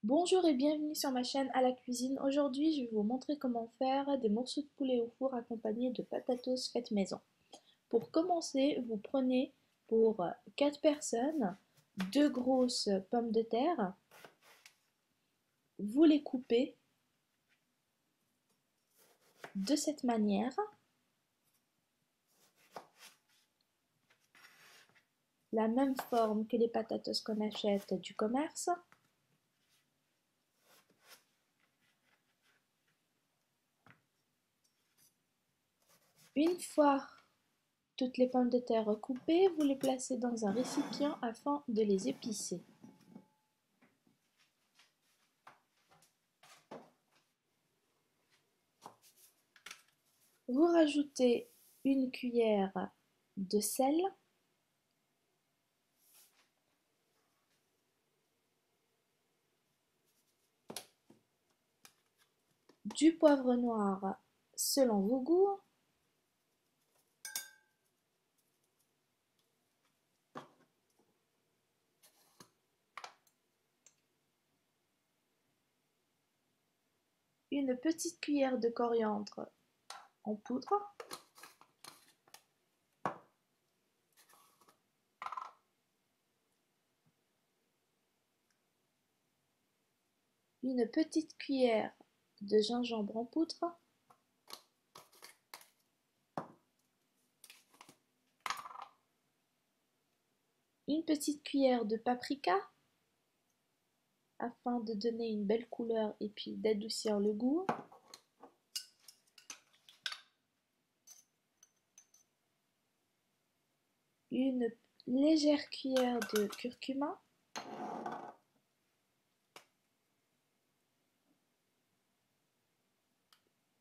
Bonjour et bienvenue sur ma chaîne à la cuisine. Aujourd'hui, je vais vous montrer comment faire des morceaux de poulet au four accompagnés de patatos faites maison. Pour commencer, vous prenez pour 4 personnes 2 grosses pommes de terre, vous les coupez de cette manière, la même forme que les patatos qu'on achète du commerce. Une fois toutes les pommes de terre coupées, vous les placez dans un récipient afin de les épicer. Vous rajoutez une cuillère de sel, du poivre noir selon vos goûts, une petite cuillère de coriandre en poudre, une petite cuillère de gingembre en poudre, une petite cuillère de paprika afin de donner une belle couleur et puis d'adoucir le goût, une légère cuillère de curcuma,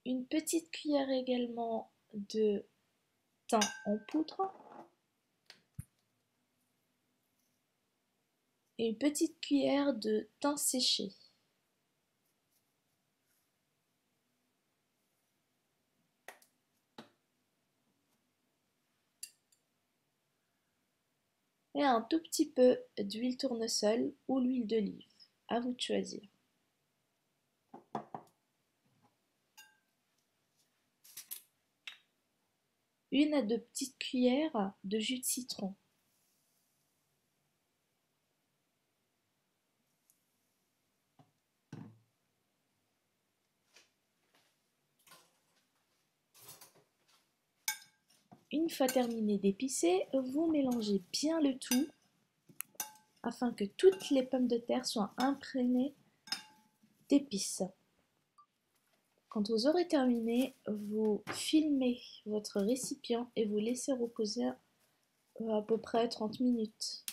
une petite cuillère également de thym en poudre et une petite cuillère de thym séché. Et un tout petit peu d'huile tournesol ou l'huile d'olive, à vous de choisir. Une à deux petites cuillères de jus de citron. Une fois terminé d'épicer, vous mélangez bien le tout afin que toutes les pommes de terre soient imprégnées d'épices. Quand vous aurez terminé, vous filmez votre récipient et vous laissez reposer à peu près 30 minutes.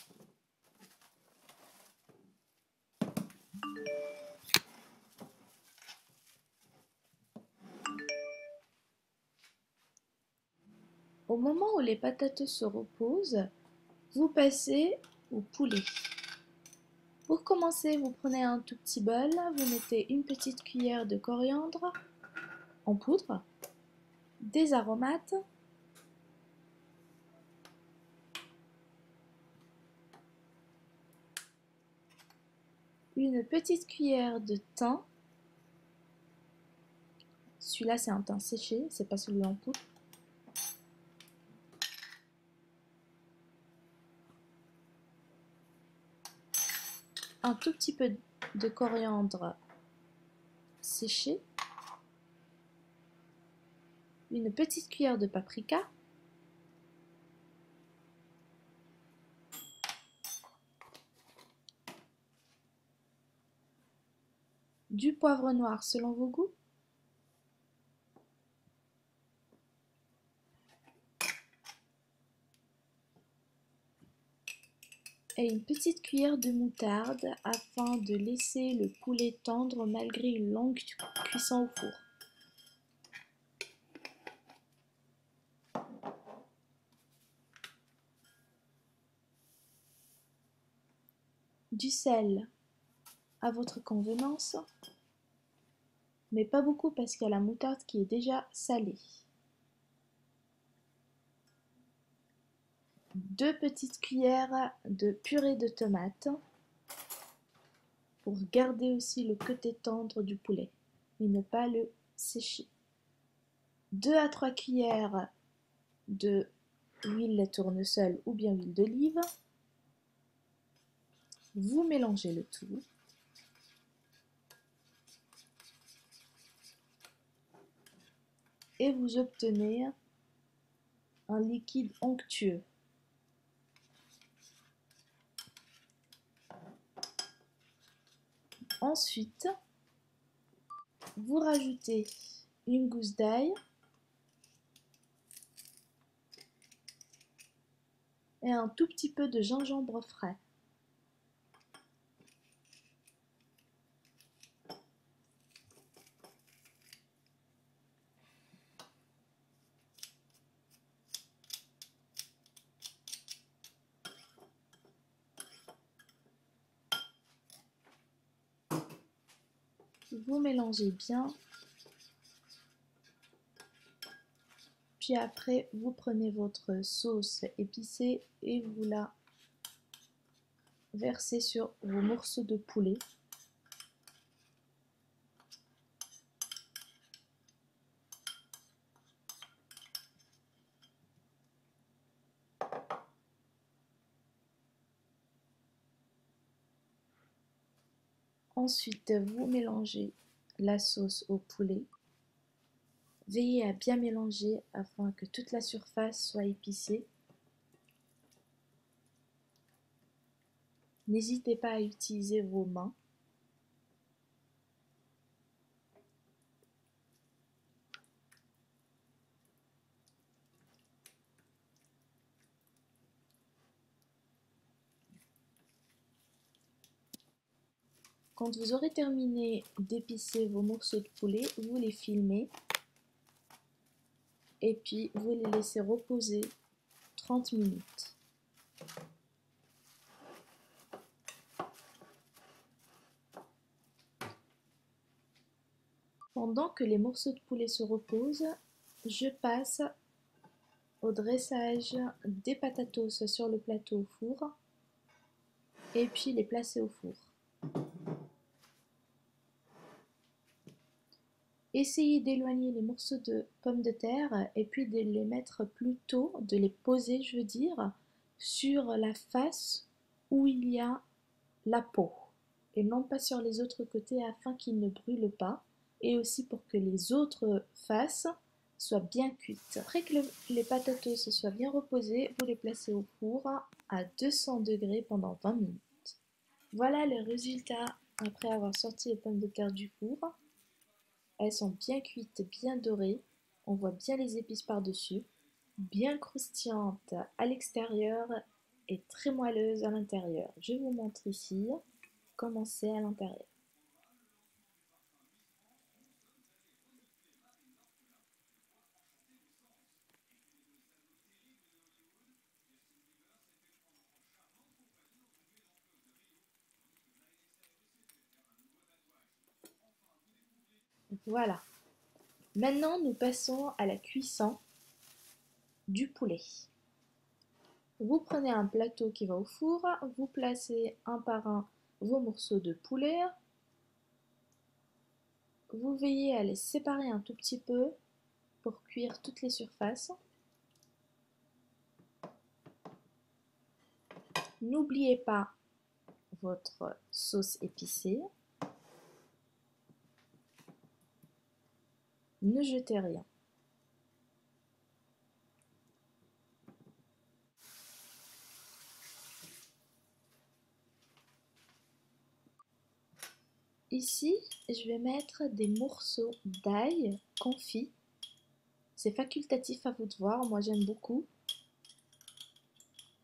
Au moment où les patates se reposent, vous passez au poulet. Pour commencer, vous prenez un tout petit bol, vous mettez une petite cuillère de coriandre en poudre, des aromates, une petite cuillère de thym, celui-là c'est un thym séché, c'est pas celui en poudre, un tout petit peu de coriandre séché, une petite cuillère de paprika, du poivre noir selon vos goûts, et une petite cuillère de moutarde afin de laisser le poulet tendre malgré une longue cuisson au four. Du sel à votre convenance, mais pas beaucoup parce qu'il y a la moutarde qui est déjà salée. 2 petites cuillères de purée de tomates, pour garder aussi le côté tendre du poulet, mais ne pas le sécher. 2 à 3 cuillères de huile tournesol ou bien huile d'olive. Vous mélangez le tout. Et vous obtenez un liquide onctueux. Ensuite, vous rajoutez une gousse d'ail et un tout petit peu de gingembre frais. Vous mélangez bien. Puis après, vous prenez votre sauce épicée et vous la versez sur vos morceaux de poulet. Ensuite, vous mélangez la sauce au poulet. Veillez à bien mélanger afin que toute la surface soit épicée. N'hésitez pas à utiliser vos mains. Quand vous aurez terminé d'épicer vos morceaux de poulet, vous les filmez et puis vous les laissez reposer 30 minutes. Pendant que les morceaux de poulet se reposent, je passe au dressage des patatos sur le plateau au four et puis les placer au four. Essayez d'éloigner les morceaux de pommes de terre et puis de les mettre plutôt, de les poser je veux dire, sur la face où il y a la peau et non pas sur les autres côtés afin qu'ils ne brûlent pas et aussi pour que les autres faces soient bien cuites. Après que les patatos se soient bien reposés, vous les placez au four à 200 degrés pendant 20 minutes. Voilà le résultat après avoir sorti les pommes de terre du four. Elles sont bien cuites, bien dorées, on voit bien les épices par-dessus, bien croustillantes à l'extérieur et très moelleuses à l'intérieur. Je vous montre ici comment c'est à l'intérieur. Voilà. Maintenant, nous passons à la cuisson du poulet. Vous prenez un plateau qui va au four, vous placez un par un vos morceaux de poulet. Vous veillez à les séparer un tout petit peu pour cuire toutes les surfaces. N'oubliez pas votre sauce épicée. Ne jetez rien. Ici, je vais mettre des morceaux d'ail confit. C'est facultatif à vous de voir, moi j'aime beaucoup.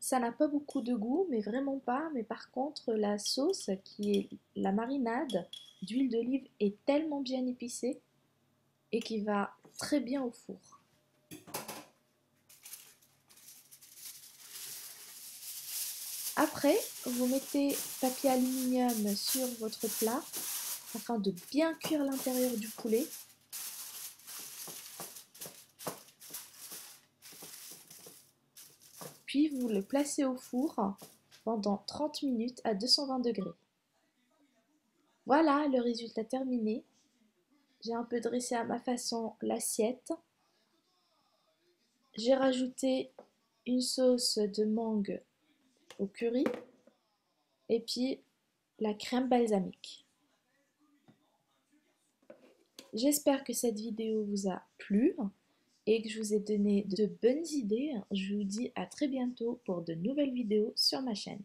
Ça n'a pas beaucoup de goût, mais vraiment pas. Mais par contre, la sauce, qui est la marinade d'huile d'olive, est tellement bien épicée et qui va très bien au four. Après, vous mettez papier aluminium sur votre plat afin de bien cuire l'intérieur du poulet. Puis vous le placez au four pendant 30 minutes à 220 degrés. Voilà le résultat terminé. J'ai un peu dressé à ma façon l'assiette. J'ai rajouté une sauce de mangue au curry et puis la crème balsamique. J'espère que cette vidéo vous a plu et que je vous ai donné de bonnes idées. Je vous dis à très bientôt pour de nouvelles vidéos sur ma chaîne.